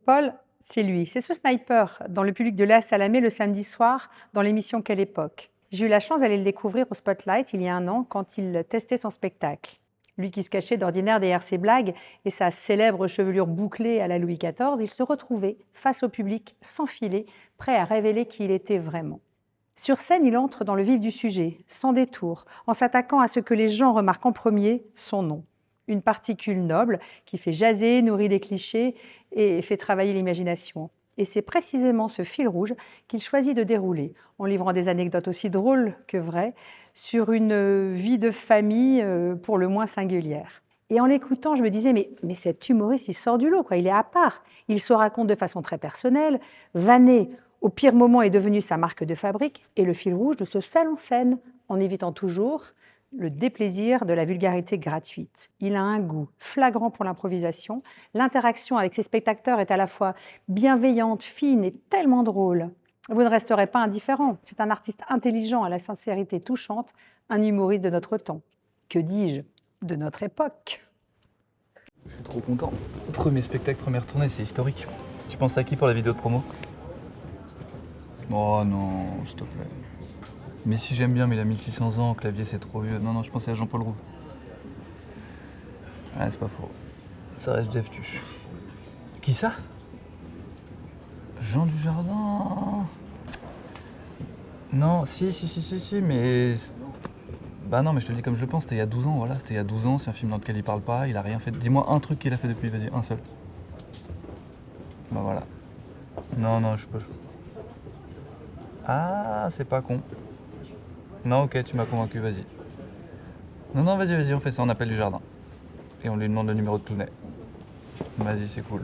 Paul, c'est lui. C'est ce sniper dans le public de Léa Salamé le samedi soir dans l'émission Quelle époque. J'ai eu la chance d'aller le découvrir au Spotlight il y a un an quand il testait son spectacle. Lui qui se cachait d'ordinaire derrière ses blagues et sa célèbre chevelure bouclée à la Louis XIV, il se retrouvait face au public sans filet, prêt à révéler qui il était vraiment. Sur scène, il entre dans le vif du sujet, sans détour, en s'attaquant à ce que les gens remarquent en premier, son nom. Une particule noble qui fait jaser, nourrit les clichés et fait travailler l'imagination. Et c'est précisément ce fil rouge qu'il choisit de dérouler, en livrant des anecdotes aussi drôles que vraies sur une vie de famille pour le moins singulière. Et en l'écoutant, je me disais, mais cet humoriste, il sort du lot, quoi. Il est à part. Il se raconte de façon très personnelle, vanné au pire moment est devenu sa marque de fabrique et le fil rouge de ce seul en scène, en évitant toujours le déplaisir de la vulgarité gratuite. Il a un goût flagrant pour l'improvisation. L'interaction avec ses spectateurs est à la fois bienveillante, fine et tellement drôle. Vous ne resterez pas indifférent. C'est un artiste intelligent à la sincérité touchante, un humoriste de notre temps. Que dis-je, de notre époque. Je suis trop content. Premier spectacle, première tournée, c'est historique. Tu penses à qui pour la vidéo de promo? Oh non, s'il te plaît. Mais si j'aime bien, mais il a 1600 ans, clavier c'est trop vieux. Non, je pensais à Jean-Paul Rouve. Ouais, c'est pas faux. Ça reste Jeff Tuche. Qui ça? Jean Dujardin. Non, si, mais... Bah non, mais je te le dis comme je pense, c'était il y a 12 ans, voilà. C'était il y a 12 ans, c'est un film dans lequel il parle pas, il a rien fait. Dis-moi un truc qu'il a fait depuis, vas-y, un seul. Bah voilà. Non, je suis pas chaud. Ah, c'est pas con. Non, ok, tu m'as convaincu, vas-y. Non, vas-y, on fait ça, on appelle du jardin. Et on lui demande le numéro de Tounet. Vas-y, c'est cool.